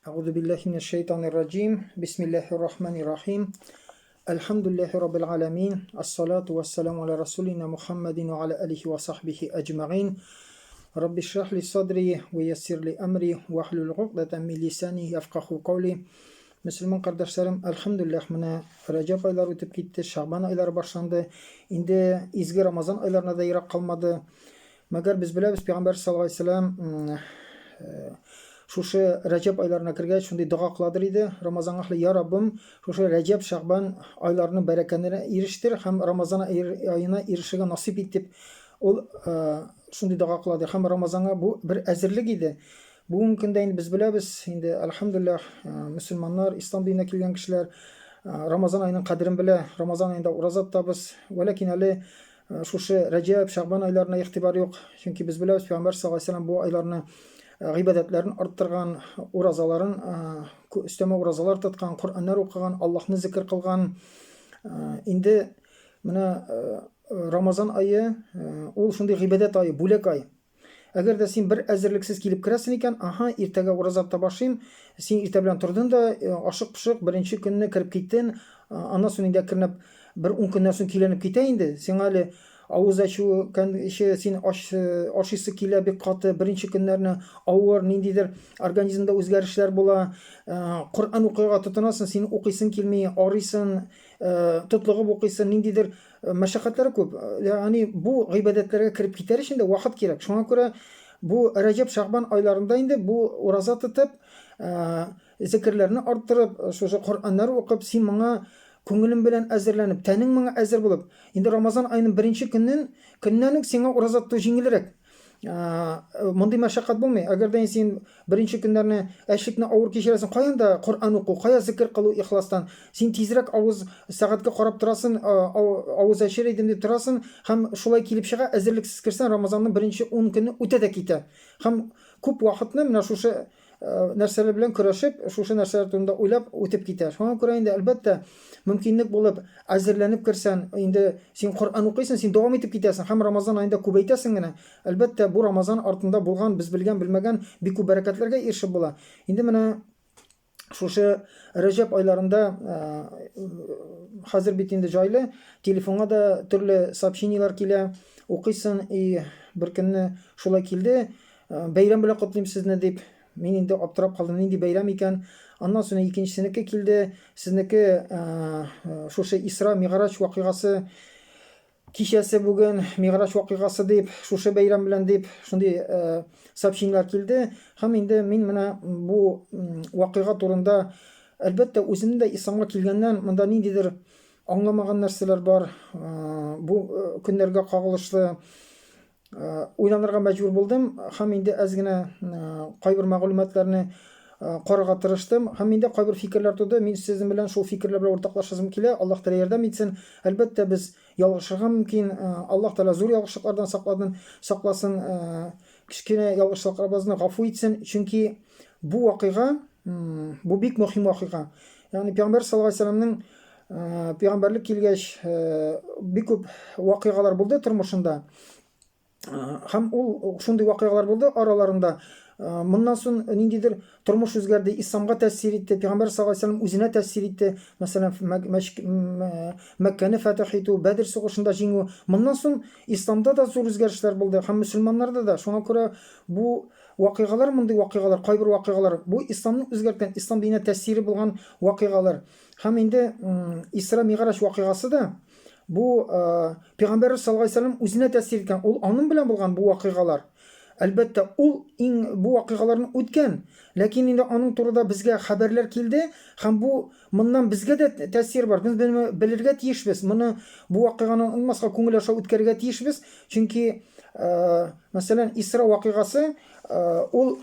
أعوذ بالله من الشيطان الرجيم بسم الله الرحمن الرحيم الحمد لله رب العالمين الصلاة والسلام على رسولنا محمد وعلى آله وصحبه أجمعين رب اشرح لي صدري ويسر لي أمري واحلل عقدة من لساني يفقهوا قولي. Müslüman kardeşlerim, elhamdülillah mına Recep ayları ötüp gitti, Şaban ayları başlandı. Indi izgi Ramazan aylarına da yirak kalmadı. Мәгәр без беләбез, Пәйгамбәр саллаллаһу алейһи ва саллям шушы Рәҗәб айларына кергәч шундый дуга кыладыр иде. Рамазан ахлы, я Раббым, шушы Рәҗәб, Шәгъбан айларының бәрәкәтенә ирештер һәм Рамазан айына ирешергә насип ит дип ул шундый дуга кылады. Һәм Рамазанга бу бер әзерлек иде. Бүгенге көндә инде без беләбез, инде әлхәмдүлиллаһ, мөселманнар, ислам диненә килгән кешеләр Рамазан аеның кадерен белә. Рамазан аенда ураза тотабыз. Вәләкин әле шушы Рәҗәб, Шәгъбан айларына игътибар юк. Чөнки без беләбез, Пәйгамбәр саллаллаһу алейһи ва саллям бу айларны гыйбадәтләрен арттырган, уразаларын, өстәмә уразалар тоткан, Коръәннәр укыган, Аллаһны зикр кылган. Инде менә Рамазан айы ул шундый гыйбадәт айы, бүләк ай. Әгәр дә син бер әзерлексез килеп керәсең икән, иртәгә ураза тота башлыйм, син иртә белән тордың да, ашык-пошык беренче көнне кирип киттең, аннан соң инде кернәп бер 10 көннән соң киленеп китә инде. Син әле авыз ачу, син ашыйсы килә бик каты, беренче көннәрне авыр, ниндидер организмда үзгәрешләр була, Коръән укыйга тотынасың, син укыйсың килми, арыйсың, тотлыгып укыйсың, ниндидер мәшәкатьләр күп. Ягъни бу гыйбадәтләргә кирип китәр өчен дә вакыт кирәк. Шуңа күрә бу Рәҗәб, Шәгъбан айларында инде бу ураза тотып, зикрләрне арттырып, шушы Коръәннәр укып, син моңа күңелең белән әзерләнеп, тәнең моңа әзер булып, инде Рамазан айының беренче көннән үк сиңа ураза тоту җиңелрәк. Мондый мәшәкать булмый. Әгәр дә син беренче көннәрне әшлекне авыр кичерәсең, каянда Коръән уку, кая зикр кылу ихластан, син тизрәк авыз сәгатькә карап торасың, авыз ачыр идем дип торасың, һәм шулай килеп чыга, әзерлексез кирсәң, Рамазанның беренче 10 көнне үтә дә китә. Һәм күп вакытны менә шушы нәрсәләр белән көрәшеп, шушы нәрсәләр турында уйлап үтеп китә. Шуңа күрә инде әлбәттә мөмкинлек булып әзерләнеп керсәң, инде син Коръән укыйсың, син дәвам итеп китәсең һәм Рамазан аенда күбәйтәсең генә. Әлбәттә бу Рамазан артында булган, без белгән, белмәгән бик күп бәрәкәтләргә ирешеп була. Инде менә шушы Рәҗәб айларында хәзер бит инде җайлы, телефонга да төрле сообщениелар килә, укыйсың, бер көнне шулай килде, бәйрәм белән котлыйм сезне дип. Мин инде аптырап калдым, нинди бәйрәм икән. Аннан соң икенчесенеке килде, сезнеке шушы Исра Миғраҗ вакыйгасы, кичәсе бүген Миғраҗ вакыйгасы дип, шушы бәйрәм белән дип, шундый сообщениелар килде. Һәм инде мин менә бу вакыйга турында, әлбәттә үземнең дә исламга килгәннән монда ниндидер аңламаган нәрсәләр бар. Бу көннәргә кагылышлы уйланырга мәҗбүр булдым һәм инде әз генә кайбер мәгълүматларны карарга тырыштым һәм миндә кайбер фикерләр туды. Мин сезнең белән шул фикерләр белән уртаклашасым килә. Аллаһ Тәгалә ярдәм итсен. Әлбәттә без ялгышырга мөмкин. Аллаһ Тәгалә зур ялгышлыклардан сакласын, кичкенә ялгышлыкларыбызны гафу итсен. Чөнки бу вакыйга, бу бик мөһим вакыйга. Ягъни Пәйгамбәр саллаллаһу алейһи ва саллямның пәйгамбәрлек килгәч бик күп вакыйгалар булды тормышында. Һәм ул шундый вакыйгалар булды араларында. Моннан соң ниндидер тормыш үзгәрде, исламга тәэсир итте, Пәйгамбәр саллаллаһу алейһи ва саллям үзенә тәэсир итте. Мәсәлән, Мәккәне фәтх итү, Бәдр сугышында җиңү. Моннан соң исламда да зур үзгәрешләр булды һәм мөселманнарда да. Шуңа күрә бу вакыйгалар, мондый вакыйгалар, кайбер вакыйгалар, бу исламны үзгәрткән, ислам диненә тәэсире булган вакыйгалар. Һәм инде Исра Миғраҗ вакыйгасы да бу Пәйгамбәр саллаллаһу алейһи ва саллям үзенә тәэсир иткән. Ул аның белән булган бу вакыйгалар. Әлбәттә ул бу вакыйгаларны үткән, ләкин инде аның турында безгә хәбәрләр килде һәм бу моннан безгә дә тәэсир бар. Без белергә тиешбез. Моны бу вакыйганы онмаска, күңел аша үткәрергә тиешбез. Чөнки мәсәлән Исра вакыйгасы ул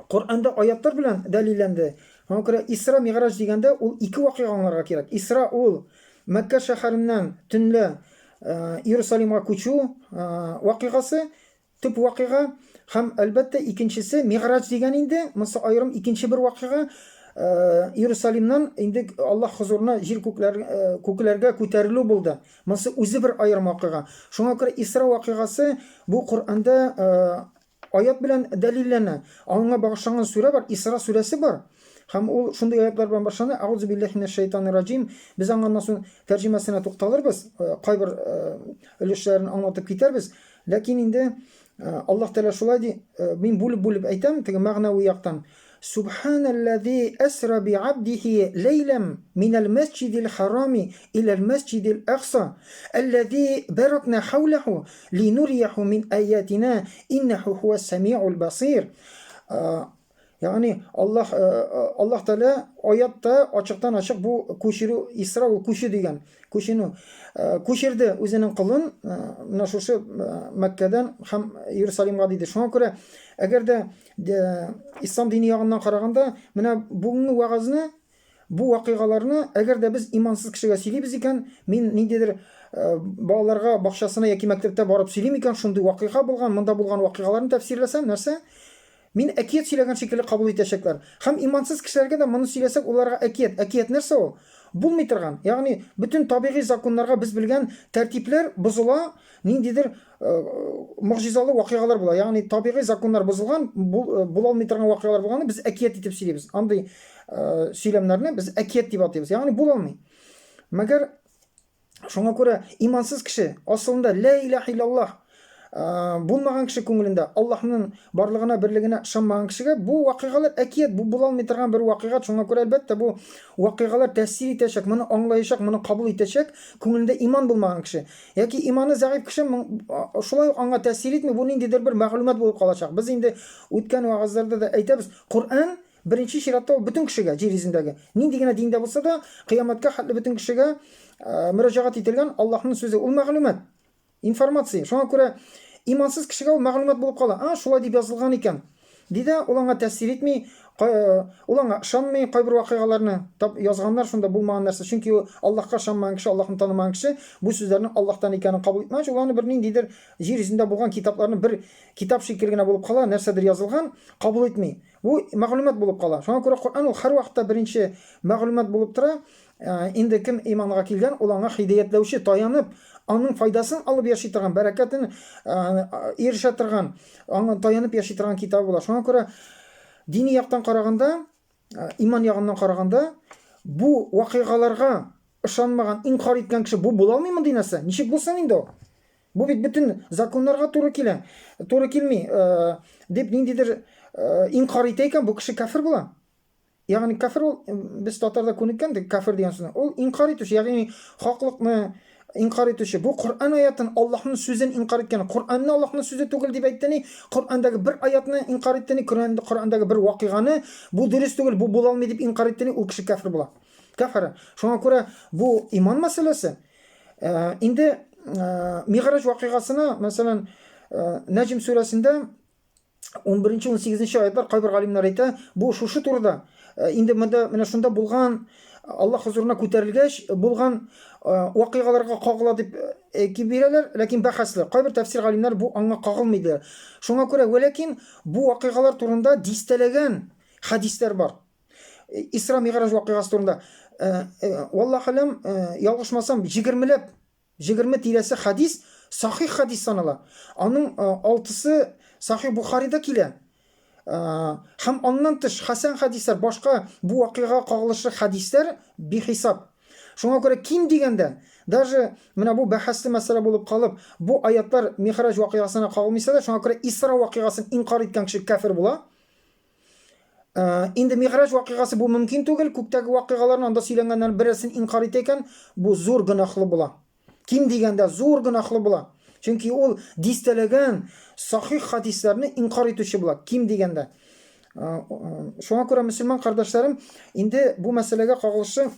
Коръәндә аятлар белән дәлилләнде. Шуңа күрә Исра Миғраҗ дигәндә ул ике вакыйга аңларга кирәк. Исра ул Мәккә шәһәреннән төнлә Иерусалимга күчү вакыйгасы, төп вакыйга, һәм әлбәттә икенчесе Миғраҗ дигән инде, монсы аерым икенче бер вакыйга. Иерусалимнан инде Аллаһ хузурына җир күкләргә күтәрелү булды. Монсы үзе бер аерым вакыйга. Шуңа күрә Исра вакыйгасы бу Коръәндә аят белән дәлилләнә. Аңа багышланган сүрә бар, Исра сүрәсе бар. Һәм ул шундый аятлар белән башлана. Аузу биллаһи минәш шәйтанир раҗим. Без аңаннан соң тәрҗемәсенә тукталырбыз, кайбер өлешләрен аңлатып китәрбез. Ләкин инде Аллаһ Тәала шулай ди, мин бүлеп әйтәм, теге мәгънәви яктан. Субханаллази асра би абдихи лейлам минал масҗидил харами илал масҗидил акса аллази баракна хавлаху линурияху мин аятина иннаху хуас самиул басир. Ягъни Аллаһ Тәала аятта ачыктан ачык бу күчерү, Исра ул күчү дигән. Күчүнү күчерде үзенең кылын менә шушы Мәккәдән һәм Иерусалимга диде. Шуңа күрә әгәр дә ислам дине ягыннан караганда менә бүгенге вагызны, бу вакыйгаларны әгәр дә без имансыз кешегә сөйлибез икән, мин ниндидер балаларга бакчасына яки мәктәптә барып сөйлим икән, шундый вакыйга булган, монда булган вакыйгаларны тәфсирләсәм, нәрсә? Мин әкият сөйләгән шикелле кабул итәчәкләр. Һәм имансыз кешеләргә дә моны сөйләсәк, уларга әкият нәрсә ул? Булмый торган. Ягъни бөтен табигый законнарга без белгән тәртипләр бозыла, ниндидер мөгъҗизалы вакыйгалар була. Ягъни табигый законнар бозылган, була алмый торган вакыйгалар булганны без әкият итеп сөйлибез. Андый сөйләмнәрне без әкият дип атыйбыз. Ягъни була алмый. Мәгәр шуңа күрә имансыз кеше асылында ла илаһа иллаллаһ булмаган кеше күңелендә Аллаһның барлыгына, берлегенә ышанмаган кешегә бу вакыйгалар әкият, бу була алмый торган бер вакыйга. Шуңа күрә әлбәттә бу вакыйгалар тәэсир итәчәк, моны аңлаячак, моны кабул итәчәк күңелендә иман булмаган кеше. Яки иманы зәгыйфь кеше шулай аңа тәэсир итми, бу ниндидер бер мәгълүмат булып калачак. Без инде үткән вагызларда да әйтәбез, Коръән беренче чиратта бөтен кешегә, җир йөзендәге, нинди генә диндә булса да, кыямәткә хәтле бөтен кешегә мөрәҗәгать ителгән Аллаһның сүзе, ул мәгълүмат, информация. Шуңа күрә имансыз кешегә ул мәгълүмат булып кала. Шулай дип язылган икән. Диде, ул аңа тәэсир итми, ул аңа ышанмый, кайбер вакыйгаларны язганнар шунда булмаган нәрсә. Чөнки ул Аллаһка ышанмаган кеше, Аллаһны танымаган кеше бу сүзләрнең Аллаһтан икәнен кабул итмәгән. Уларны бер ниндидер җир йөзендә булган китапларны бер китап шикелле генә булып кала, нәрсәдер язылган, кабул итми. Бу мәгълүмат булып кала. Шуңа күрә Коръән ул һәр вакытта беренче мәгълүмат булып тора. Инде кем иманга килгән, ул аңа хидаятләүче, таянып, аның файдасын алып яши торган, бәрәкәтен ирешә торган, аңа таянып яши торган китабы була. Шуңа күрә дини яктан караганда, иман ягыннан караганда, бу вакыйгаларга ышанмаган, инкар иткән кеше бу була алмый мондый нәрсә. Ничек булсын инде ул? Бу бит бөтен законнарга туры килә. Туры килми дип ниндидер инкар итә икән, бу кеше кафир була. Ягъни кафир ул, без татарда күнеккән, кафир дигән сүзне. Ул инкар итүче, ягъни хаклыкны инкар итүче. Бу Коръән аятын, Аллаһның сүзен инкар иткән. Коръәнне Аллаһның сүзе түгел дип әйтте, Коръәндәге бер аятны инкар итте, Коръәндәге бер вакыйганы бу дөрес түгел, бу була алмый дип инкар итте, ул кеше кафир була. Кафир. Шуңа күрә бу иман мәсьәләсе. Инде Миғраж вакыйгасына, мәсәлән, Наҗм сүрәсендә 11-18 аятлар кайбер галимнәр әйтә, бу шушы турыда. Инде менә шунда булган, Аллаһ хузурына күтәрелгәч булган вакыйгаларга кагыла дип әйтеп бирәләр, ләкин бәхәсле. Кайбер тәфсир галимнәр бу аңа кагылмыйдыр. Шуңа күрә, ләкин бу вакыйгалар турында дистәләгән хадислар бар. Исра Миғраж вакыйгасы турында. Валлаһи алам, ялгышмасам 20 тирәсе хадис, сахих хадис санала. Аның 6-сы Сахих Бухарида килә. Һәм аннан тыш хасан хадислар, башка бу вакыйга кагылышлы хадислар бихисап. Шуңа күрә ким дигәндә, даже менә бу бәхәсле мәсьәлә булып калып, бу аятлар Миғраж вакыйгасына кагылмыйса да, шуңа күрә Исра вакыйгасын инкар иткән кеше кафир була. Инде Миғраж вакыйгасы бу мөмкин түгел, күктәге вакыйгаларны анда сөйләнгәннәр берсен инкар итә икән, бу зур гынахлы була. Ким дигәндә зур гынахлы була. Чөнки ул дистәләгән сахих хадисларны инкар итүче була. Ким дигәндә. Шуңа күрә мөселман кардәшләрем, инде бу мәсьәләгә кагылышлы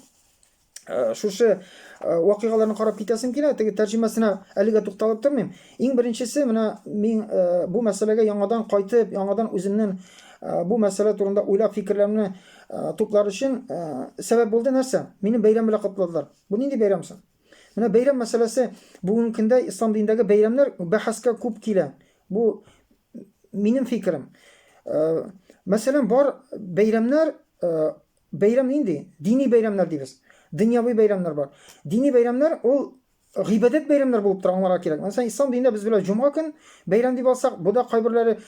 шушы вакыйгаларны карап китәсем килә, теге тәрҗемәсенә әлегә тукталып тормыйм. Иң беренчесе, менә мин бу мәсьәләгә яңадан кайтып, яңадан үземнең бу мәсьәлә турында уйлап фикерләрне туплар өчен сәбәп булды нәрсә? Мине бәйрәм белән котлыйлар. Бу нинди бәйрәм соң? Менә бәйрәм мәсьәләсе бүгенге көндә ислам динендәге бәйрәмнәр бәхәскә күп килә. Бу минем фикерем. Мәсәлән, бар бәйрәмнәр, бәйрәм нинди? Дини бәйрәмнәр дибез. Дөньяви бәйрәмнәр бар. Дини бәйрәмнәр ул ғибадат бәйрәмнәр булып торганларга кирәк. Мәсәлән, ислам динендә без беләбез җомга көн бәйрәм дип алсак, бу да кайберләре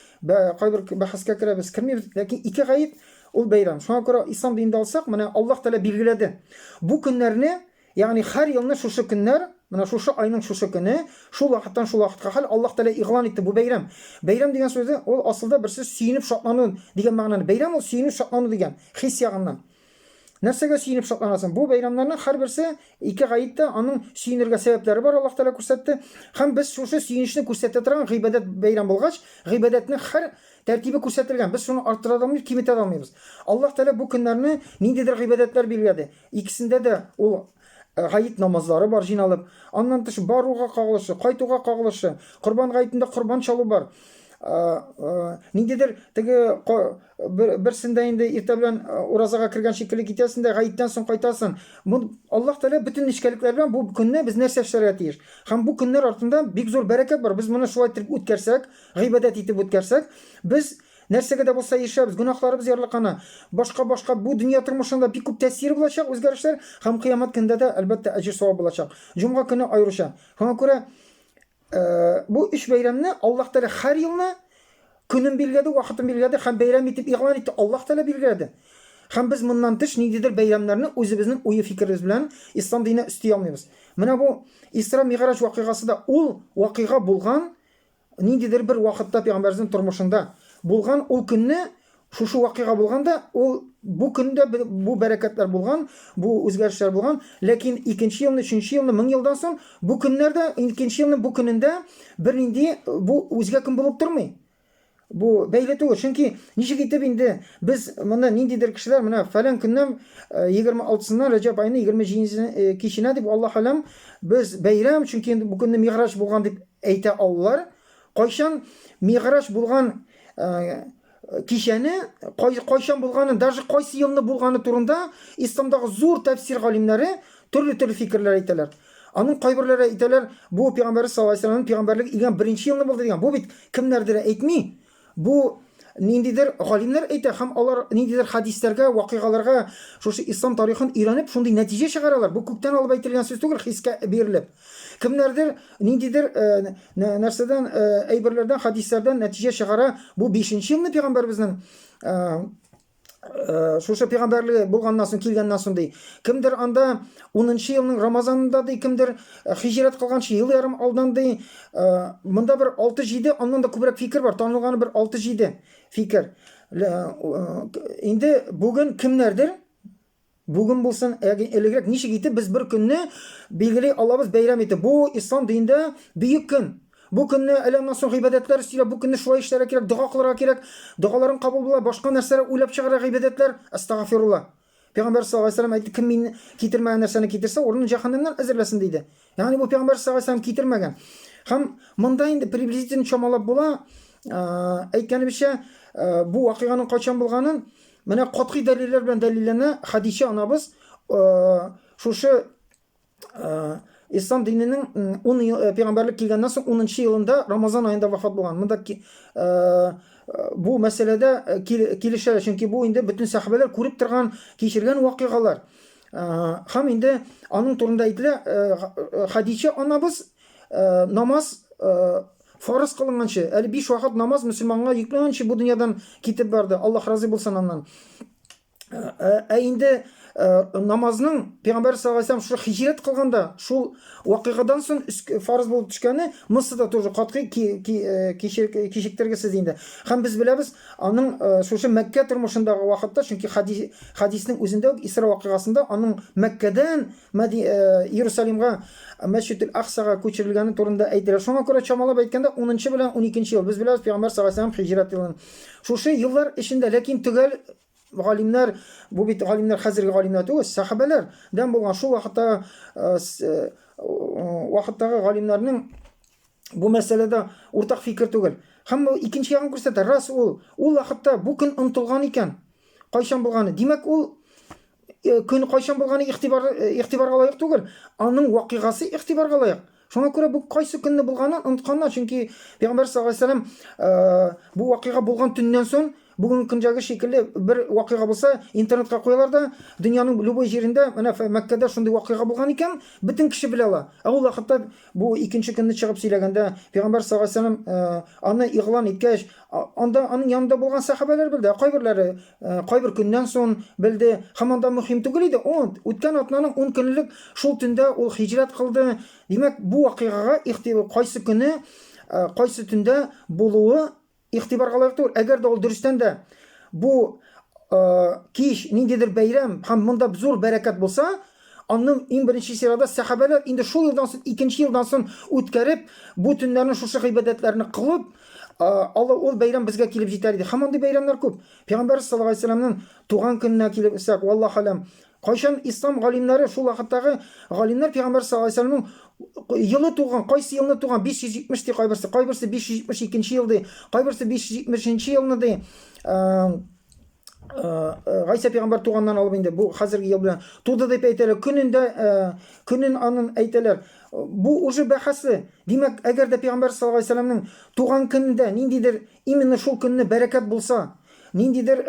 кайбер бәхәскә керә, без кермибез, ләкин ике гаит ул бәйрәм. Шуңа күрә ислам динендә алсак, менә Аллаһ Тәала билгеләде. Бу көннәрне, ягъни һәр елны шушы көннәр, менә шушы айның шушы көне, шул вакыттан шул вакытка хәл Аллаһ Тәала игълан итте бу бәйрәм. Бәйрәм дигән сүзе ул асылда берсе сөенеп шатлану дигән мәгънәне. Бәйрәм ул сөенеп шатлану дигән хис ягыннан. Нәрсәгә сөенеп шатланасың? Бу бәйрәмнәрнең һәрберсе ике гаитә аның сөенергә сәбәпләре бар, Аллаһ Тәала күрсәтте. Һәм без шушы сөенечне күрсәтә торган гыйбадәт бәйрәм булгач, гыйбадәтнең һәр тәртибе күрсәтелгән. Без шуны арттыра да алмыйбыз, киметә дә алмыйбыз. Аллаһ Тәала бу көннәрне ниндидер гыйбадәтләр билгеләде. Икесендә дә ул гаит намазлары бар җыйналып, аннан тыш баруга кагылышы, кайтуга кагылышы, Корбан гаитендә корбан чалу бар. Ниндидер теге берсендә инде иртә белән уразага кергән шикелле китәсен дә, гаиттән соң кайтасың. Аллаһ Тәала бөтен нечкәлекләр белән бу көнне без нәрсә эшләргә тиеш. Һәм бу көннәр артында бик зур бәрәкәт бар. Без моны шулай итеп үткәрсәк, гыйбадәт итеп үткәрсәк, без нәрсәгә дә булса ирешәбез, гөнаһларыбыз ярлыккана. Башка бу дөнья тормышында бик күп тәэсире булачак, үзгәрешләр, һәм кыямәт көндә дә әлбәттә әҗр савап булачак. Җомга көне аеруча. Шуңа күрә бу өч бәйрәмне Аллаһ Тәала һәр елны көнен билгеләде, вакытын билгеләде һәм бәйрәм итеп игълан итте. Аллаһ Тәала билгеләде. Һәм без моннан тыш ниндидер бәйрәмнәрне үзебезнең уй фикеребез белән ислам диненә өсти алмыйбыз. Менә бу Исра Мигъраҗ вакыйгасы да ул вакыйга булган ниндидер бер вакытта пәйгамбәрнең тормышында булган ул көнне, шушы вакыйга булганда, ул бу көндә бу бәрәкәтләр булган, бу үзгәрешләр булган, ләкин икенче елны, өченче елны, 1000 елдан соң бу көннәрдә, икенче елның бу көнендә бернинди бу үзгә көн булып тормый. Бу бәйле түгел, чөнки ничек итеп инде без моны ниндидер кешеләр менә фәлән көннән 26-сыннан Рәҗәб айының 27 киченә дип Аллаһ алам без бәйрәм, чөнки бу көнне Мигъраҗ булган дип әйтә алалар. Кайчан Мигъраҗ булган кичәне, кайчан булганын, даже кайсы елны булганы турында исламдагы зур тәфсир галимнәре төрле фикерләр әйтәләр. Аның кайберләре әйтәләр, бу Пәйгамбәр саллаллаһу алейһи ва саллямның пәйгамбәрлек илгән беренче елны булды дигән. Бу бит кемнәрдер әйтми. Бу ниндидер галимнәр әйтә һәм алар ниндидер хадисләргә, вакыйгаларга, шушы ислам тарихын өйрәнеп, шундый нәтиҗә чыгаралар. Бу күктән алып әйтелгән сүз түгел, хискә бирелеп. Кемнәрдер ниндидер нәрсәдән, әйберләрдән, хадисләрдән нәтиҗә чыгара. Бу 5нче елны пәйгамбәрбезнең шушы пәйгамбәрлеге булганнан соң, килгәннән соң ди. Кемдер анда 10нчы елның Рамазанында ди, кемдер хиҗрәт кылганчы ел ярым алдан ди. Монда бер 6-7, аннан да күбрәк фикер бар. Танылганы бер 6-7 фикер. Инде бүген кемнәрдер? Бүген булсын, элегрәк ничек итеп без бер көнне билгели алабыз, бәйрәм итеп. Бу ислам динендә бөек көн. Бу көнне әлемнән соң гыйбадәтләр өстилә, бу көнне шулай эшләргә кирәк, дуга кылырга кирәк, дугаларын кабул була, башка нәрсәләр уйлап чыгарга гыйбадәтләр, астагфирулла. Пәйгамбәр саллаллаһу алейһи ва саллям әйтте, кем мин китермәгән нәрсәне китерсә, урынын җәһәннәмнән әзерләсен диде. Ягъни бу Пәйгамбәр саллаллаһу алейһи ва саллям китермәгән. Һәм монда инде приблизительно чамалап була, әйткәнебезчә, бу вакыйганың кайчан булганын менә катгый дәлилләр белән дәлилләнә. Хадичә анабыз шушы ислам диненең 10 пәйгамбәрлек килгәннән соң 10нчы елында Рамазан аенда вафат булган. Монда бу мәсьәләдә килешәләр, чөнки бу инде бөтен сахабәләр күреп торган, кичергән вакыйгалар. Һәм инде аның турында әйтелә, Хадичә анабыз намаз фарыз кылынганчы, әле 5 вакыт намаз мөселманга йөкләнгәнче бу дөньядан китеп барды. Аллаһ разый булсын аннан. Инде намазның Пәйгамбәр саллаллаһу алейһи ва саллям шу хиҗрәт кылганда, шул вакыйгадан соң фарыз булып төшкәне Мисырда тоже катгый кичектергесез инде. Һәм без беләбез, аның шушы Мәккә тормышындагы вакытта, чөнки хадиснең үзендә Исра вакыйгасында аның Мәккәдән Иерусалимга, Мәсҗид ал-Аксага күчерелгәне турында әйтелә. Шуңа күрә чамалап әйткәндә 10нчы белән 12нче ел. Без беләбез, Пәйгамбәр саллаллаһу алейһи ва саллям хиҗрәт елын. Шушы еллар эчендә, ләкин төгәл галимнәр, бу бит галимнәр хәзерге галимнәр түгел, сахабәләрдән булган шул вакыттагы галимнәрнең бу мәсьәләдә уртак фикер түгел. Һәм икенче ягын күрсәтә. Рас ул вакытта бу көн онытылган икән. Кайчан булганы? Димәк, ул көн кайчан булганы игътибарга лаек түгел. Аның вакыйгасы игътибарга лаек. Шуңа күрә бу кайсы көнне булганын онытканнар, чөнки Пәйгамбәр саллаллаһу алейһи ва саллям бу вакыйга булган төннән соң бүгінгі күндегі шекілді бір вақиға болса интернетқа қоялар да дүнияның любой жерінде мына Мәккәдә шундай вақиға болған екен, бүтін кіші біле ала. Ул вакытта бу икенче көнне чыгып сөйләгәндә Пәйгамбәр саллаллаһу алейһи ва саллям аны игълан иткәч, анда аның янында булган сахабалар белде, кайберләре кайбер көннән соң белде, һәм анда мөһим түгел иде. Үткән атнаның 10 көнлек шул төндә ул хиҗрат кылды. Димәк, бу вакыйгага игътибар кайсы көне, кайсы төндә булуы игътибарга лаек түгел. Әгәр дә ул дөрестән дә бу кич ниндидер бәйрәм һәм монда зур бәрәкәт булса, аның иң беренче сирада сахабалар инде шул елдан соң, икенче елдан соң үткәреп, бу төннәрне шушы гыйбадәтләрне кылып, ул бәйрәм безгә килеп җитәр иде. Һәм андый бәйрәмнәр күп. Пәйгамбәр саллаллаһу алейһи ва салламның туган көненә килеп исәк, валлаһу алам, кайчан ислам галимнәре, шул вакыттагы галимнәр Пәйгамбәр саллаллаһу алейһи ва салламның елы туган, кайсы елны туган, 570 ди кайберсе 572 ел ди, кайберсе 570 елны ди. Гайса пәйгамбер туганнан алып инде бу хәзерге ел белән туды дип әйтәләр, көнен анын әйтәләр. Бу уже бәхәсе. Димәк, әгәр дә пәйгамбер саллаллаһу алейһи ва салламның туган көнендә ниндидер именно шул көнне бәрәкәт булса, ниндидер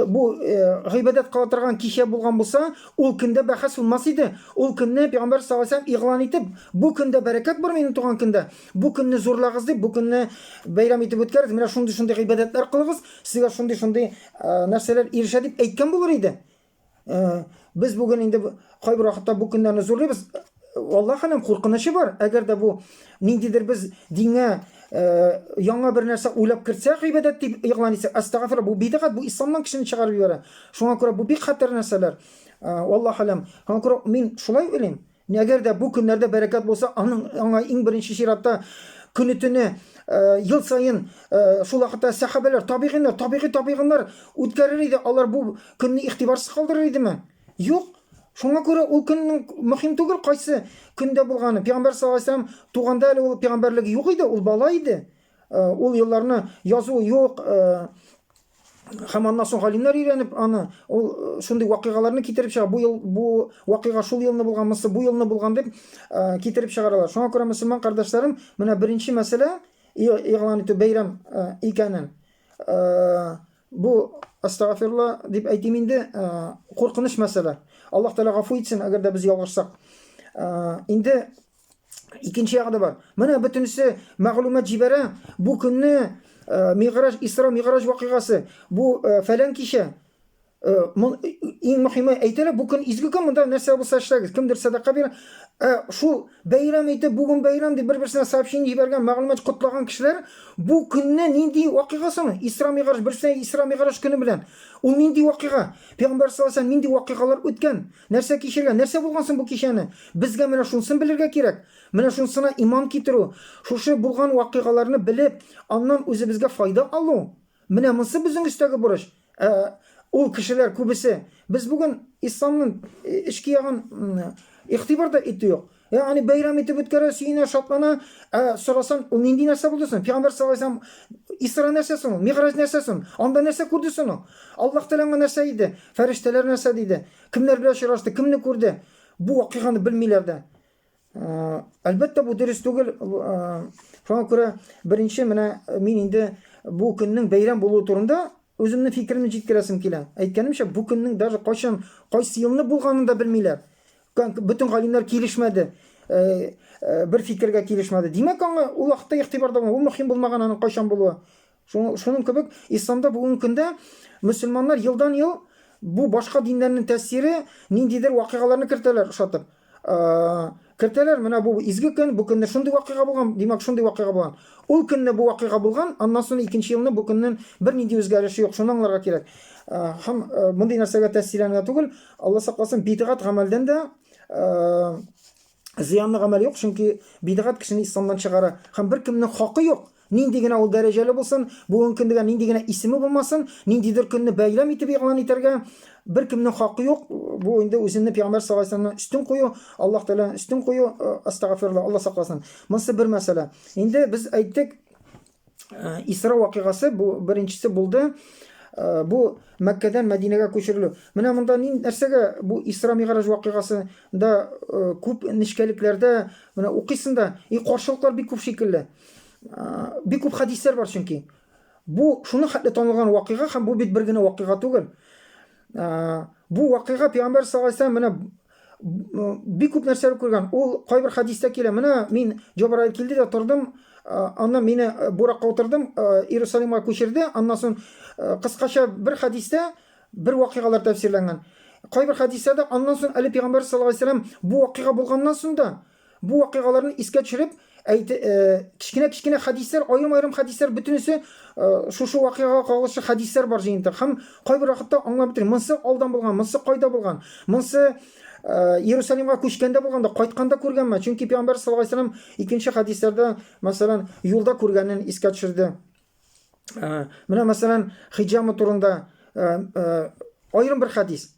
бу гыйбадәт кыла торган кичә булган булса, ул көндә бәхәс булмас иде. Ул көнне пәйгамбер саллаллаһу алейһи ва саллям игълан итеп, бу көндә бәрәкәт бар минем туган көндә. Бу көнне зурлагыз дип, бу көнне бәйрәм итеп үткәрегез, менә шундый гыйбадәтләр кылыгыз, сезгә шундый нәрсәләр ирешә дип әйткән булыр иде. Без бүген инде кайбер вакытта бу көннәрне зурлыйбыз. Аллаһ алам, куркынычы бар. Әгәр дә бу ниндидер без дингә яңа бер нәрсә уйлап кертсәк, гыйбадәт дип игълан итсәк, астагфирулла, бу бидгать, бу исламнан кешене чыгарып җибәрә. Шуңа күрә бу бик хәтәр нәрсәләр. Аллаһ алам. Шуңа күрә мин шулай уйлыйм. Әгәр дә бу көннәрдә бәрәкәт булса, аңа иң беренче чиратта көне төне ел сайын шул вакытта сахабалар, табигыннар үткәрер иде. Алар бу көнне игътибарсыз калдырыр идеме? Юк. Шуңа күрә ул көннең мөһим түгел кайсы көндә булганы. Пәйгамбер саллаллаһу алейһи ва саллям туганда әле ул пәйгамберлеге юк иде, ул бала иде. Ул елларны язу юк. Һәм аннан соң галимнәр өйрәнеп аны, ул шундый вакыйгаларны китереп чыга. Бу вакыйга шул елны булганмысы, бу елны булган дип китереп чыгаралар. Шуңа күрә мөселман кардәшләрем, менә беренче мәсьәлә игълан итү бәйрәм икәнен. Бу астагфирулла дип әйтим инде, куркыныч мәсьәлә. Аллаһ Тәала гафу итсен, әгәр дә без ялгышсак. Инде икенче ягы да бар. Менә бөтенесе мәгълүмат җибәрә. Бу көнне Миграж, Исра Миграж вакыйгасы, бу фәлән кичә. Иң мөһиме әйтәләр, бу көн изге көн, монда нәрсә булса эшләгез, кемдер садака бирә. Шул бәйрәм итеп, бүген бәйрәм дип бер-берсенә сообщение җибәргән, мәгълүмат кутлаган кешеләр, бу көнне нинди вакыйга соң? Исра Миграж, берсе Исра Миграж көне белән. Ул нинди вакыйга? Пәйгамбер саллаллаһу алейһи ва саллям нинди вакыйгалар үткән? Нәрсә кичергән? Нәрсә булган соң бу кичәне? Безгә менә шунысын белергә кирәк. Менә шунысына иман китерү, шушы булган вакыйгаларны белеп, аннан үзебезгә файда алу. Менә монысы безнең өстәге бурыч. Ул кешеләр күбесе, без бүген исламның эчке ягын игътибарда итү юк. Ягъни бәйрәм итеп үткәрә, сөенә, шатлана, сорасаң, ул нинди нәрсә булды соң? Пәйгамбер саллаллаһу алейһи ва саллям Исра нәрсә соң? Миграж нәрсә соң? Анда нәрсә күрде соң? Аллаһ Тәгалә нәрсә иде? Фәрештәләр нәрсә диде? Кемнәр белән очрашты? Кемне күрде? Бу вакыйганы белмиләр дә. Әлбәттә бу дөрес түгел. Шуңа күрә беренче менә мин инде бу көннең бәйрәм булуы турында үземнең фикеремне җиткерәсем килә. Әйткәнемчә, бу көннең даже кайчан, кайсы елны булганын да белмиләр. Бөтен галимнәр килешмәде. Бер фикергә килешмәде. Димәк, аңа ул вакытта игътибарда булмаган, ул мөһим булмаган аның кайчан булуы. Шуның кебек исламда бүгенге көндә мөселманнар елдан ел бу башка диннәрнең тәэсире ниндидер вакыйгаларны кертәләр ошатып. Кертәләр, менә бу изге көн, бу көнне шундый вакыйга булган, димәк шундый вакыйга булган. Ул көнне бу вакыйга булган, аннан соң икенче елны бу көннән бер нинди үзгәреше юк. Шуны аңларга кирәк. Һәм мондый нәрсәгә тәэсирләнергә түгел, Алла сакласын, бидгать гамәлдән дә зыянлы гамәл юк, чөнки бидгать кешене исламдан чыгара. Һәм бер кемнең хакы юк. Нинди генә ул дәрәҗәле булсын, бүген көндәге нинди генә исеме булмасын, ниндидер көнне бәйрәм итеп игълан итәргә бер кемнең хакы юк. Бу инде үзенне Пәйгамбер саллаллаһу алейһи ва саллям үстен кую, Аллаһ Тәгалә өстен кую, астагфирулла, Алла сакласын. Монысы бер мәсьәлә. Инде без әйттек, Исра вакыйгасы бу беренчесе булды. Бу Мәккәдән Мәдинәгә күчерелү. Менә монда нәрсәгә бу Исра Миграж вакыйгасында күп нишкәлекләрдә менә укыйсың да, каршылыклар бик күп шикелле. Бик күп хадислар бар чөнки. Бу шуны хәтле танылган вакыйга һәм бу бит бер генә вакыйга түгел. Бу вакыйга Пәйгамбәр саллаллаһу алейһи ва сәлләм менә бик күп нәрсәләр күргән. Ул кайбер хадистә килә. Менә мин Җабраил килде дә тордым. Аннан мине буракка утырдым, Иерусалимга күчерде. Аннан соң кыскача бер хадистә бер вакыйгалар тәфсирләнгән. Кайбер хадисләрдә аннан соң әле Пәйгамбәр саллаллаһу алейһи ва сәлләм бу вакыйга булганнан соң да бу вакыйгаларны искә төшереп, кичкенә хадисләр, аерым хадисләр бөтенесе шушы вакыйгага кагылышлы хадисләр бар җыентык. Һәм кайбер вакытта аңлап бетермим. Монсы алдан булган, монсы кайда булган? Монсы Иерусалимга күчкәндә булганда, кайтканда күргәнме? Чөнки Пәйгамбәр саллаллаһу алейһи ва сәлләм икенче хадисләрдә, мәсәлән, юлда күргәнен искә төшерде. Менә мәсәлән, хиҗама турында аерым бер хадис.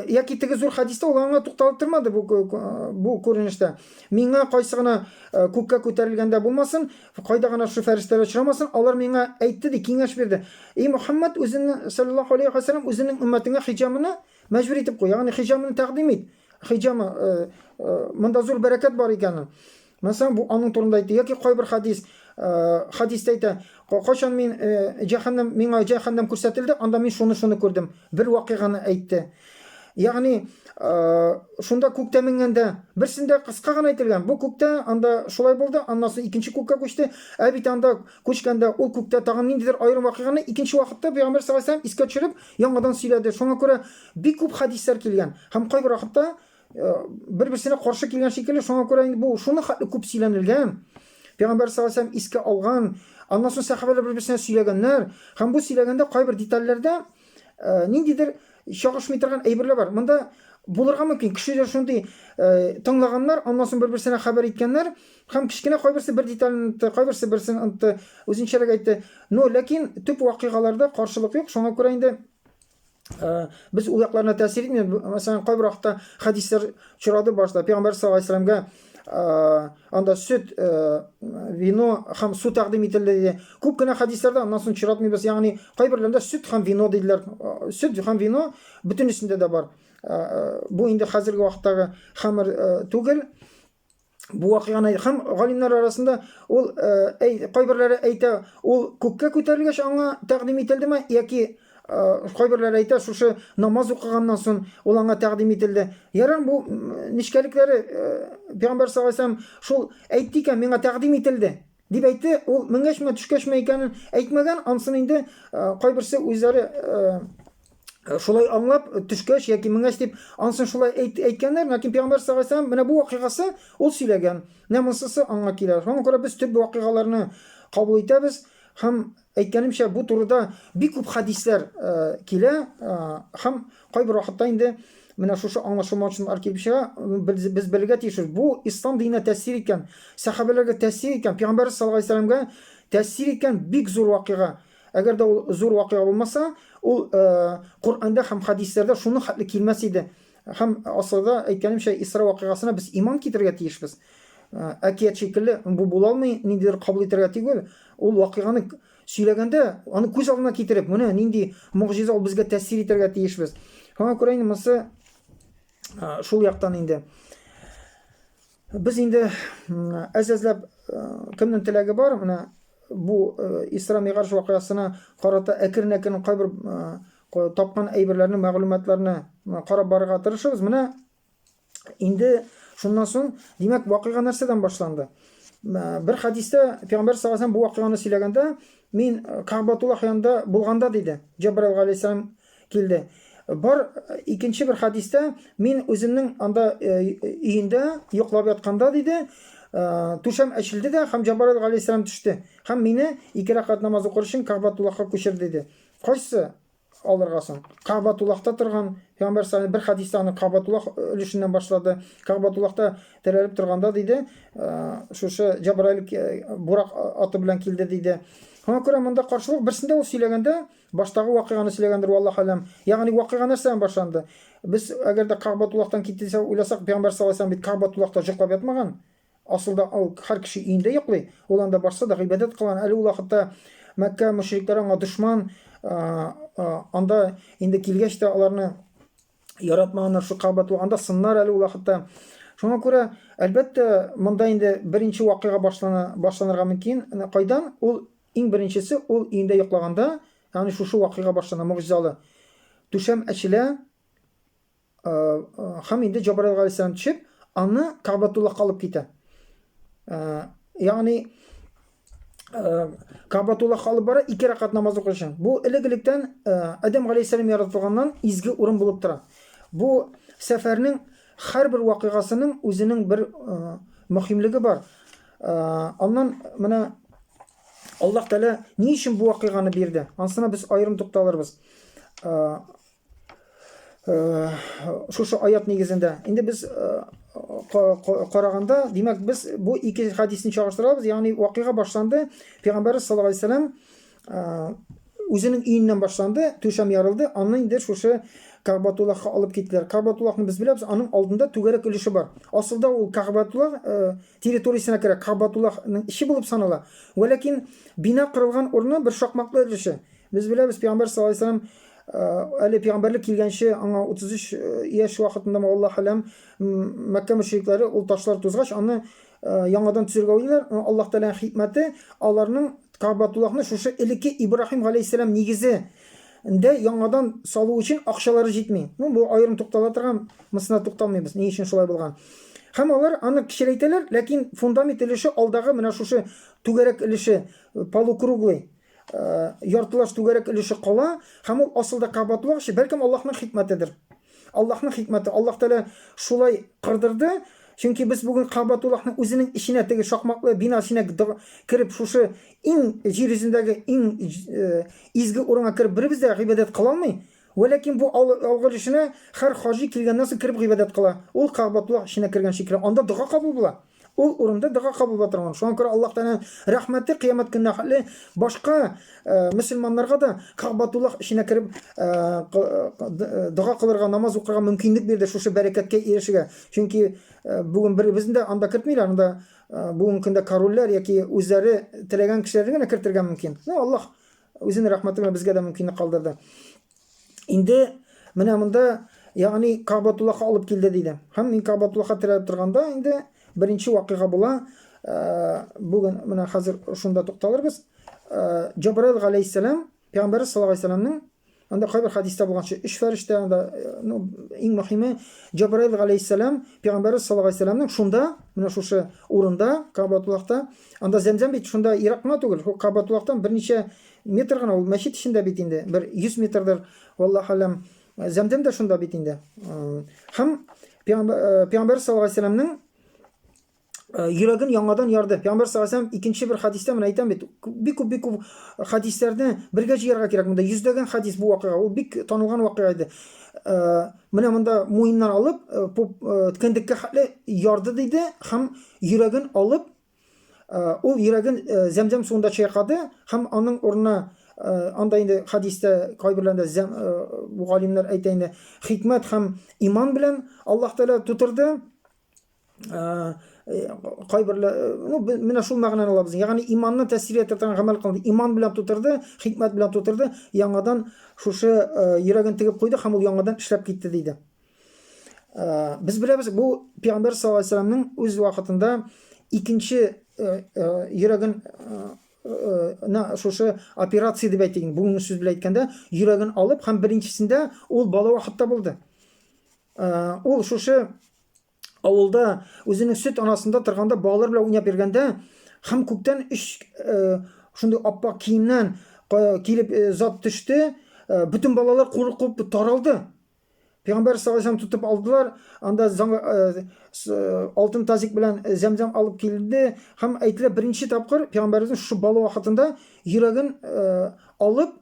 Яки теге зур хадистә ул аңа тукталып тормады бу күренештә. Миңа кайсы гына күккә күтәрелгәндә булмасын, кайда гына шу фәрештәләр очрамасын, алар миңа әйтте ди, киңәш бирде. Мөхәммәд үзенең саллаллаһу алейһи ва сәлләм үзенең уммәтенә хиҗаманы мәҗбүр итеп куй. Ягъни хиҗаманы тәкъдим ит. Хиҗама монда зур бәрәкәт бар икәнен. Мәсәлән, бу аның турында әйтте. Яки кайбер хадистә әйтә, кайчан мин миңа җәһәннәм күрсәтелде, анда мин шуны күрдем. Бер вакыйганы әйтте. Ягъни шунда күктә менгәндә берсендә кыска гына әйтелгән. Бу күктә анда шулай булды, аннан соң икенче күккә күчте. Бит анда күчкәндә ул күктә тагын ниндидер аерым вакыйганы икенче вакытта Пәйгамбәр саллаллаһу алейһи ва сәлләм искә төшереп яңадан сөйләде. Шуңа күрә бик күп хадисләр килгән. Һәм кайбер вакытта бер-берсенә каршы килгән шикелле. Шуңа күрә инде бу шуны хәтле күп сөйләнелгән. Пәйгамбәр саллаллаһу алейһи ва сәлләм искә алган. Аннан соң сахабалар бер-берсенә сөйләгәннәр. Һәм бу сөйләгәндә кайбер детальләрдә ниндидер чагышмый торган әйберләр бар. Монда булырга мөмкин. Кешеләр шундый тыңлаганнар, аннан соң бер-берсенә хәбәр иткәннәр, һәм кичкенә кайберсе бер детальны, кайберсе берсен онытты, үзенчәрәк әйтте. Но ләкин төп вакыйгаларда каршылык юк. Шуңа күрә инде без ул якларына тәэсир итмәйбез. Мәсәлән, кайбер вакытта хадисләр чорады башта. Пәйгамбәр саллаллаһу алейһи ва сәлләмгә анда süt, вино һәм су тәкъдим ителде диде. Күп кенә хадисләрдә аннан соң чиратмыйбыз. Ягъни кайберләрендә süt һәм вино диделәр. Süt һәм вино бөтенесендә дә бар. Бу инде хәзерге вакыттагы хәмер түгел. Бу вакыйганы һәм галимнәр арасында ул кайберләре әйтә, ул күккә күтәрелгәч аңа тәкъдим ителдеме, яки кайберләре әйтә, шушы намаз укыганнан соң ул аңа тәкъдим ителде. Ярар, бу нишкәлекләре Пәйгамбәр саллаллаһу алейһи ва сәлләм шул әйтте икән, миңа тәкъдим ителде дип әйтте. Ул меңәшмә төшкәшмә икәнен әйтмәгән. Ансын инде кайберсе үзләре шулай аңлап төшкәч яки меңәш дип ансын шулай әйткәннәр. Ләкин Пәйгамбәр саллаллаһу алейһи ва сәлләм менә бу вакыйгасы ул сөйләгән. Нәмәсысы аңа килә. Шуңа күрә без төп вакыйгаларны кабул итәбез. Һәм әйткәнемчә, бу турыда бик күп хадисләр килә. Һәм кайбер вакытта инде менә шушы аңлашылмаучылар килеп чыга. Без белергә тиешбез. Бу ислам диненә тәэсир иткән, сахабаларга тәэсир иткән, Пәйгамбәр саллаллаһу алейһи ва сәлләмгә тәэсир иткән бик зур вакыйга. Әгәр дә ул зур вакыйга булмаса, ул Коръәндә һәм хадисләрдә шуны хәтле килмәс иде. Һәм асылда әйткәнемчә, Исра вакыйгасына без иман китерергә тиешбез. Әкият шикелле бу була алмый, ниндидер кабул итәргә түгел. Ул вакыйганы сөйләгәндә, аны күз алдына китереп, менә нинди мугъҗиза ул безгә тәэсир итәргә тиешбез. Шуңа күрә инде монысы шул яктан инде. Без инде әзәзләп кемнең теләге бар, менә бу Исра Миғраж вакыйгасына карата әкрен-әкрен кайбер тапкан әйберләрне, мәгълүматларны карап барырга тырышабыз. Менә инде шуннан соң, димәк, вакыйга нәрсәдән башланды? Бер хадистә Пәйгамбәр саллаллаһу алейһи ва сәлләм бу вакыйганы сөйләгәндә, мин Кәгъбәтуллаһ янында булганда диде. Җәбраил алейһиссәлам килде. Бар икенче бер хадистә, мин үземнең анда өендә йоклап ятканда диде, түшәм ачылды да, һәм Җәбраил алейһиссәлам төште. Һәм мине 2 рәкать намаз укыр өчен Кәгъбәтуллаһка күчерде диде. Кайсы алырга соң? Кәгъбәтуллаһта торган Пәйгамбәр саллаллаһу алейһи ва сәлләм бер хадистә аны Кәгъбәтуллаһ өлешеннән башлады. Кәгъбәтуллаһта терәлеп торганда диде, шушы Җәбраил бурак аты белән килде диде. Шуңа күрә монда каршылык берсендә ул сөйләгәндә, баштагы вакыйганы сөйләгәндер, валлаһу алам. Ягъни вакыйга нәрсәдән башланды? Без әгәр дә Кәгъбәтуллаһтан китсә уйласак, Пәйгамбәр саллаллаһу алейһи ва сәлләм бит Кәгъбәтуллаһта җоклап ятмаган. Асылда ул һәр кеше өендә йоклый. Ул анда барса да гыйбадәт кылган. Әле ул вакытта Мәккә мөшрикләре аңа дошман. Анда инде килгәч тә аларны яратмаганнар, шу Кәгъбәтуллаһ анда сыннар әле ул вакытта. Шуңа күрә, әлбәттә, монда инде беренче вакыйга башланырга мөмкин. Кайдан? Ул Иң беренчесе ул өендә йоклаганда, ягъни шушы вакыйга башлана, могҗизалы. Түшәм ачыла, һәм инде Җабраил галәйһиссәлам төшеп, аны Кәгъбәтуллаһка алып китә. Ягъни Кәгъбәтуллаһка алып бара 2 рәкать намаз укыр өчен. Бу элек-электән Адәм галәйһиссәлам яратылганнан изге урын булып тора. Бу сәфәрнең һәрбер вакыйгасының үзенең бер мөһимлеге бар. Аннан менә Аллаһ Тәала ни өчен бу вакыйганы бирде? Анысына без аерым тукталырбыз. Шушы аят нигезендә. Инде без караганда, димәк, без бу ике хадисне чагыштырабыз. Ягъни вакыйга башланды, Пәйгамбәр саллаллаһу алейһи вәсәләм үзенең өеннән башланды, түшәм ярылды, аны инде шушы Кәгъбәтуллаһка алып киттеләр. Кәгъбәтуллаһны без беләбез, аның алдында түгәрәк өлеше бар. Асылда ул Кәгъбәтуллаһ территориясенә керә, Кәгъбәтуллаһның иче булып санала. Ләкин бина кырылган урыны бер шакмаклы өлеше. Без беләбез, Пәйгамбәр саллаллаһу алейһи вәсәләм әле пәйгамбәрлек килгәнче аңа 33 яшь вакытында Аллаһ алам Мәккә мөшрикләре ул ташлар тузгач аны яңадан төзергә уйлыйлар. Аллаһ Тәаланың хикмәте аларның Кәгъбәтуллаһны шушы элекке Ибраһим галәйһиссәлам нигезе дә яңадан салу өчен акчалары җитми. Бу аерым туктала торган, мисына тукталмыйбыз. Ни өчен шулай булган? Һәм алар аны кичерәйтәләр, ләкин фундамент өлеше алдагы менә шушы түгәрәк өлеше, полукруглый яртылаш түгәрәк өлеше кала, һәм ул асылда Кәгъбәтуллаһ өчен бәлкем Аллаһның хикмәтедер. Аллаһның хикмәте. Аллаһ Тәала шулай кырдырды. Чөнки без бүген Кәгъбәтуллаһның үзенең иченә, теге шакмаклы бина иченә кирип, шушы иң җир йөзендәге иң изге урынга кирип беребез дә гыйбадәт кыла алмый. Ләкин бу алгы ишенә һәр хаҗи килгәннән соң кирип гыйбадәт кыла. Ул Кәгъбәтуллаһ иченә кергән шикелле, анда дуга кабул була. Ул урында дуга кабул була торган. Шуңа күрә Аллаһ Тәаланың рәхмәте кыямәт көненә хәле башка мөселманнарга да Кәгъбәтуллаһ иченә кирип дуга кылырга, намаз укырга мөмкинлек бирде, шушы бәрәкәткә ирешергә. Чөнки бүген беребезне дә анда кертмиләр. Анда бүген көндә корольләр яки үзләре теләгән кешеләрне генә кертергә мөмкин. Аллаһ үзенең рәхмәте белән безгә дә мөмкинлек калдырды. Инде менә монда, ягъни Кәгъбәтуллаһка алып килде диде. Һәм мин Кәгъбәтуллаһка терәп торганда инде беренче вакыйга була. Бүген менә хәзер шунда тукталырбыз. Җабраил галәйһиссәлам, Пәйгамбәр саллаллаһу алейһи вәсәләмнең анда кайбер хадистә булганча 3 фәрештә, анда иң мөһиме Җабраил галәйһиссәлам Пәйгамбәр саллаллаһу алейһи вәсәләмнең шунда, менә шушы урында, Кәгъбәтуллаһта, анда Зәмзәм бит шунда ерак кына түгел. Кәгъбәтуллаһтан берничә метр гына, ул мәчет ичендә бит инде, бер 100 метрдыр. Валлаһу алам. Зәмзәм дә шунда бит инде. Һәм Пәйгамбәр саллаллаһу алейһи вәсәләмнең йөрәген яңадан ярды. Пәйгамбер саллаллаһу алейһи вәсәләм икенче бер хадистә мен әйтәм бит, бик күп хадисләрне бергә җыярга кирәк. Монда йөздәгән хадис бу вакыйга, ул бик танылган вакыйга иде. Менә монда муеннан алып, кендеккә хәтле ярды диде, һәм йөрәген алып, ул йөрәген Зәмзәм суында чайкады, һәм аның урынына анда инде хадистә кайберләрендә бу галимнәр әйтә инде, хикмәт һәм иман белән Аллаһ Тәала тутырды. Кайберләр менә шул мәгънәне алабыз. Ягъни иманны тәэсир итә торган гамәл кылды. Иман белән тутырды, хикмәт белән тутырды, яңадан шушы йөрәген тегеп куйды һәм ул яңадан эшләп китте диде. Без беләбез, бу Пәйгамбер саллаллаһу алейһи вәсәләмнең үз вакытында икенче йөрәген шушы операция дип әйтик, бүгенге сүз белән әйткәндә, йөрәген алып һәм беренчесендә ул бала вакытта булды. Ул шушы авылда үзенең сөт анасында торганда, балалар белән уйнап йөргәндә, һәм күктән шундый аппак киемнән килеп зат төште, бүтән балалар куркып таралды. Пәйгамбер саллаллаһу алейһи вәсәләм тутып алдылар, анда алтын тазик белән Зәмзәм алып килде, һәм әйтелә, беренче тапкыр Пәйгамбәрнең шушы бала вакытында йөрәген алып,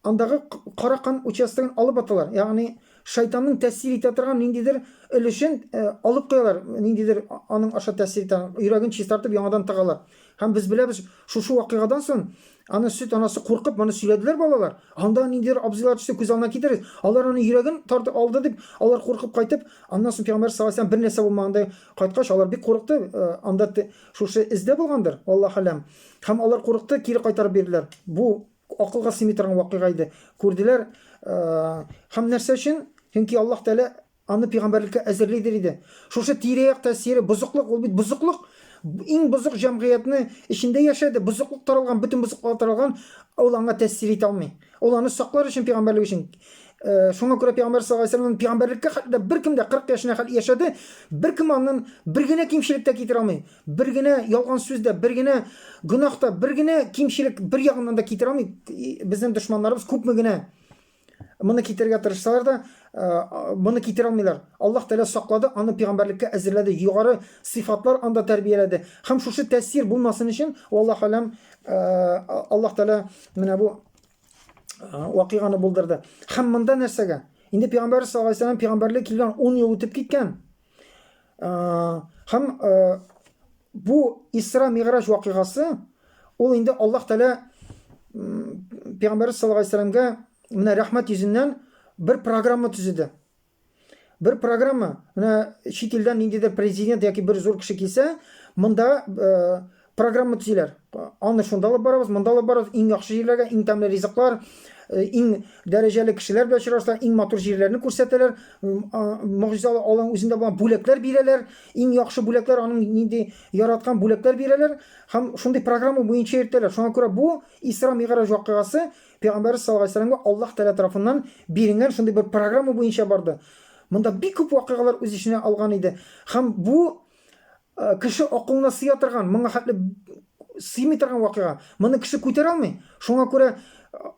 андагы кара кан участогын алып аталар. Ягъни шайтанның тәэсир итә торган ниндидер өлешен алып куялар, ниндидер аның аша тәэсир итә, йөрәген чистартып яңадан тыгалар. Һәм без беләбез, шушы вакыйгадан соң аны сөт анасы куркып, моны сөйләделәр балалар. Анда ниндидер абзыйлар төште, күз алдына китерик. Алар аны йөрәген тартып алды дип, алар куркып кайтып, аннан соң Пәйгамбер саллаллаһу алейһи вәсәләм бер нәрсә булмагандай кайткач, алар бик курыкты. Анда шушы издә булгандыр, Аллаһ алам. Һәм алар курыкты, кире кайтарып бирделәр. Бу акылга сыймый торган вакыйга иде. Күрделәр, һәм нәрсә өчен? Чөнки Аллаһ Тәала аны пәйгамбәрлеккә әзерләйдер иде. Шушы тирәяк тәэсире, бузыклык, ул бит бузыклык. Иң бузык җәмгыятьне эчендә яшәде, бузыклык таралган, бөтен бузыклык таралган, ул аңа тәэсир итә алмый. Ул аны саклар өчен, пәйгамбәрлек өчен. Шуңа күрә Пәйгамбәр саллаллаһу алейһи ва сәлләм пәйгамбәрлеккә хәтта беркем дә 40 яшына хәл яшәде, беркем аннан бер генә кимчелек тә китерә алмый. Бер генә ялган сүздә, бер генә гөнаһта, бер генә кимчелек бер ягыннан да китерә алмый. Безнең дошманнарыбыз күпме генә моны китергә тырышсалар да, моны китерә алмыйлар. Аллаһ Тәала саклады, аны пәйгамбәрлеккә әзерләде, югары сыйфатлар анда тәрбияләде. Һәм шушы тәэсир булмасын өчен, валлаһу алам, Аллаһ Тәала менә бу вакыйганы булдырды. Һәм монда нәрсәгә? Инде Пәйгамбәр саллаллаһу алейһи ва сәлләм пәйгамбәрлек килгән 10 ел үтеп киткән. Һәм бу Исра Мигъраж вакыйгасы, ул инде Аллаһ Тәала Пәйгамбәр саллаллаһу алейһи ва сәлләмгә менә рәхмәт йөзеннән бер программа төзеде. Бер программа, менә чит илдән ниндидер президент яки бер зур кеше килсә, монда программа төзиләр. Аны шунда алып барабыз, монда алып барабыз, иң яхшы җирләргә, иң тәмле ризыклар, иң дәрәҗәле кешеләр белән очраштылар, иң матур җирләрне күрсәтәләр, могҗизалы Аллаһ үзендә булган бүләкләр бирәләр, иң яхшы бүләкләр, аның нинди яраткан бүләкләр бирәләр, һәм шундый программа буенча йөртәләр. Шуңа күрә бу Исра Мигъраж вакыйгасы Пәйгамбәр саллаллаһу алейһи ва сәлләмгә Аллаһ Тәала тарафыннан бирелгән шундый бер программа буенча барды. Монда бик күп вакыйгалар үз иченә алган иде. Һәм бу кеше акылына сыя торган, моңа хәтле сыймый торган вакыйга. Моны кеше күтәрә алмый. Шуңа күрә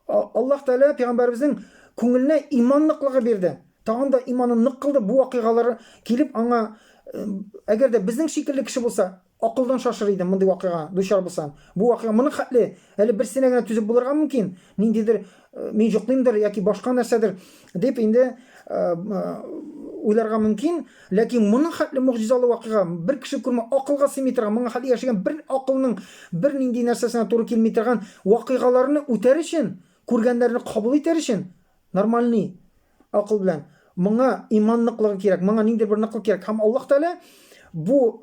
Аллаһ Тәала пәйгамбәребезнең күңеленә иман ныклыгы бирде. Тагын да иманын нык кылды. Бу вакыйгалар килеп аңа, әгәр дә безнең шикелле кеше булса, акылдан шашыр иде мондый вакыйга дучар булсам. Бу вакыйга моны хәтле әле берсенә генә түзеп булырга мөмкин. Ниндидер мин җоклыймдыр яки башка нәрсәдер дип инде уйларга мөмкин, ләкин моның хәтле могҗизалы вакыйга, бер кеше күрмә, акылга сыймый торган, моның хәтле яшәгән бер акылның бер нинди нәрсәсенә туры килми торган вакыйгаларны үтәр өчен, күргәннәрне кабул итәр өчен, нормальный акыл белән моңа иман ныклыгы кирәк, моңа ниндидер бер ныклык кирәк. Һәм Аллаһ Тәала бу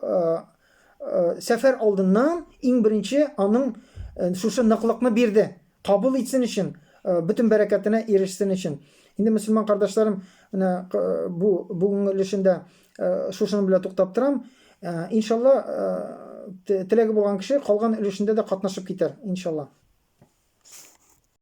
сәфәр алдыннан иң беренче аның шушы ныклыкны бирде, кабул итсен өчен, бөтен бәрәкәтенә ирешсен өчен. Инде мөселман кардәшләрем, менә бу бүгенге өлешендә шушының белән туктап торам. Иншалла, теләге булган кеше калган өлешендә дә катнашып китәр, иншалла.